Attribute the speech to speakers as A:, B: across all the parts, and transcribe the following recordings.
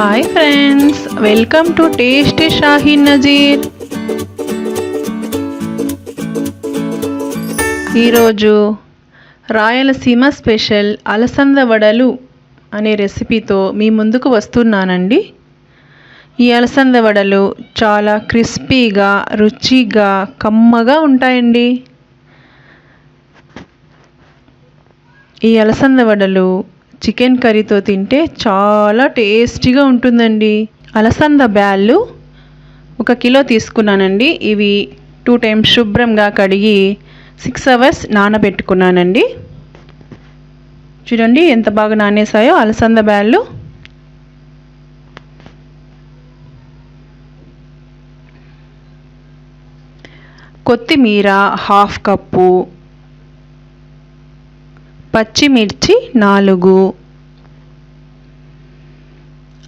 A: Hi friends, welcome to tasty Shaheen Nazeer. ఈరోజు Rayalaseema special అలసంద వడలు అనే రెసిపీతో మీ ముందుకు వస్తున్నానండి. ఈ అలసంద వడలు చాలా క్రిస్పీగా, రుచిగా, కమ్మగా ఉంటాయండి. ఈ అలసంద వడలు చికెన్ కర్రీతో తింటే చాలా టేస్టీగా ఉంటుందండి. అలసంద బ్యాళ్ళు 1 కిలో తీసుకున్నానండి. ఇవి 2 టైమ్స్ శుభ్రంగా కడిగి 6 అవర్స్ నానబెట్టుకున్నానండి. చూడండి ఎంత బాగా నానేసాయో అలసంద బ్యాళ్ళు. కొత్తిమీర 1/2 కప్పు, పచ్చిమిర్చి 4,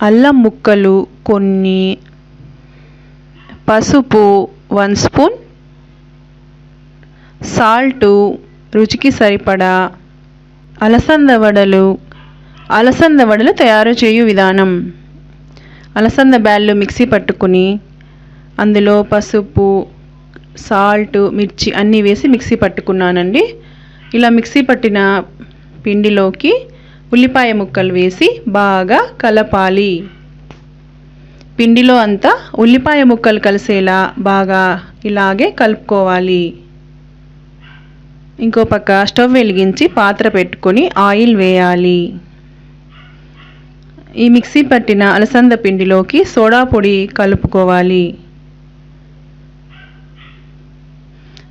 A: అల్లం ముక్కలు కొన్ని, పసుపు 1 స్పూన్, సాల్టు రుచికి సరిపడా. అలసంద వడలు తయారు చేయు విధానం: అలసంద బ్యాళ్ళు మిక్సీ పట్టుకుని అందులో పసుపు, సాల్ట్, మిర్చి అన్నీ వేసి మిక్సీ పట్టుకున్నానండి. ఇలా మిక్సీ పట్టిన పిండిలోకి ఉల్లిపాయ ముక్కలు వేసి బాగా కలపాలి. పిండిలో అంతా ఉల్లిపాయ ముక్కలు కలిసేలా బాగా ఇలాగే కలుపుకోవాలి. ఇంకో పక్క స్టవ్ వెలిగించి పాత్ర పెట్టుకొని ఆయిల్ వేయాలి. ఈ మిక్సీ పట్టిన అలసంద పిండిలోకి సోడా పొడి కలుపుకోవాలి.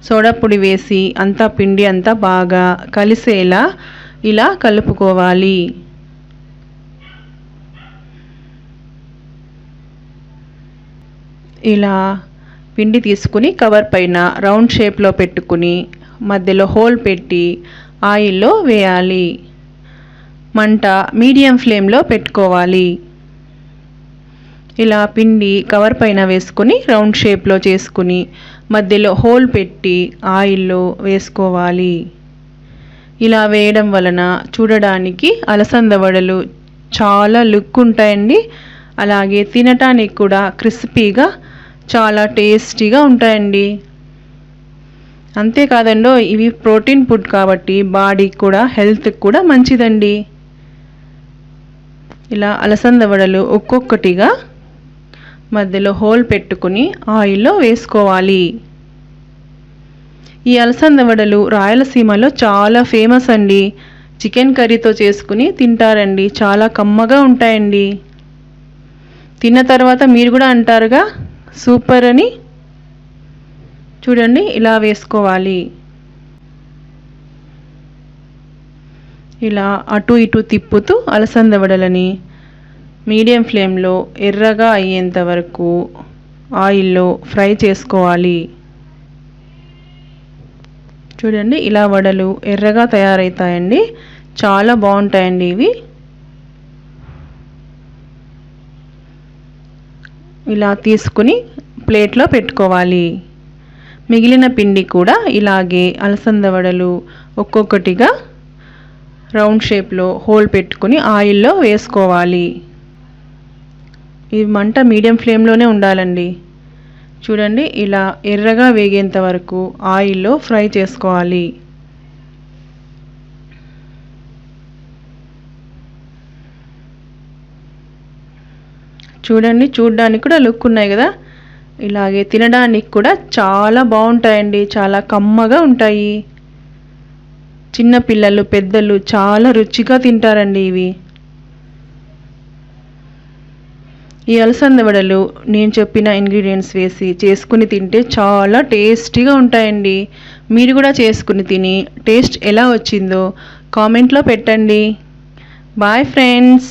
A: సోడా పొడి వేసి అంతా పిండి అంతా బాగా కలిసేలా ఇలా కలుపుకోవాలి. ఇలా పిండి తీసుకుని కవర్ పైన రౌండ్ షేప్లో పెట్టుకుని మధ్యలో హోల్ పెట్టి ఆయిల్లో వేయాలి. మంట మీడియం ఫ్లేమ్లో పెట్టుకోవాలి. ఇలా పిండి కవర్ పైన వేసుకొని రౌండ్ షేప్లో చేసుకుని మధ్యలో హోల్ పెట్టి ఆయిల్లో వేసుకోవాలి. ఇలా వేయడం వలన చూడడానికి అలసంద వడలు చాలా లుక్ ఉంటాయండి. అలాగే తినటానికి కూడా క్రిస్పీగా చాలా టేస్టీగా ఉంటాయండి. అంతేకాదండో ఇవి ప్రోటీన్ ఫుడ్ కాబట్టి బాడీకి కూడా హెల్త్కి కూడా మంచిదండి. ఇలా అలసంద వడలు ఒక్కొక్కటిగా మధ్యలో హోల్ పెట్టుకుని ఆయిల్లో వేసుకోవాలి. ఈ అలసంద వడలు రాయలసీమలో చాలా ఫేమస్ అండి. చికెన్ కర్రీతో చేసుకుని తింటారండి. చాలా కమ్మగా ఉంటాయండి. తిన్న తర్వాత మీరు కూడా అంటారుగా సూపర్ అని. చూడండి ఇలా వేసుకోవాలి. ఇలా అటు ఇటు తిప్పుతూ అలసంద వడలని మీడియం ఫ్లేమ్లో ఎర్రగా అయ్యేంత వరకు ఆయిల్లో ఫ్రై చేసుకోవాలి. చూడండి ఇలా వడలు ఎర్రగా తయారవుతాయండి. చాలా బాగుంటాయండి ఇవి. ఇలా తీసుకుని ప్లేట్లో పెట్టుకోవాలి. మిగిలిన పిండి కూడా ఇలాగే అలసంద వడలు ఒక్కొక్కటిగా రౌండ్ షేప్లో హోల్ పెట్టుకుని ఆయిల్లో వేసుకోవాలి. ఈ మంట మీడియం ఫ్లేమ్లోనే ఉండాలండి. చూడండి ఇలా ఎర్రగా వేగేంత వరకు ఆయిల్లో ఫ్రై చేసుకోవాలి. చూడండి చూడడానికి కూడా లుక్ ఉన్నాయి కదా. ఇలాగే తినడానికి కూడా చాలా బాగుంటాయండి. చాలా కమ్మగా ఉంటాయి. చిన్నపిల్లలు, పెద్దలు చాలా రుచిగా తింటారండి ఇవి. ఈ అలసంద వడలు నేను చెప్పిన ఇంగ్రీడియంట్స్ వేసి చేసుకుని తింటే చాలా టేస్టీగా ఉంటాయండి. మీరు కూడా చేసుకుని తిని టేస్ట్ ఎలా వచ్చిందో కామెంట్లో పెట్టండి. Bye friends.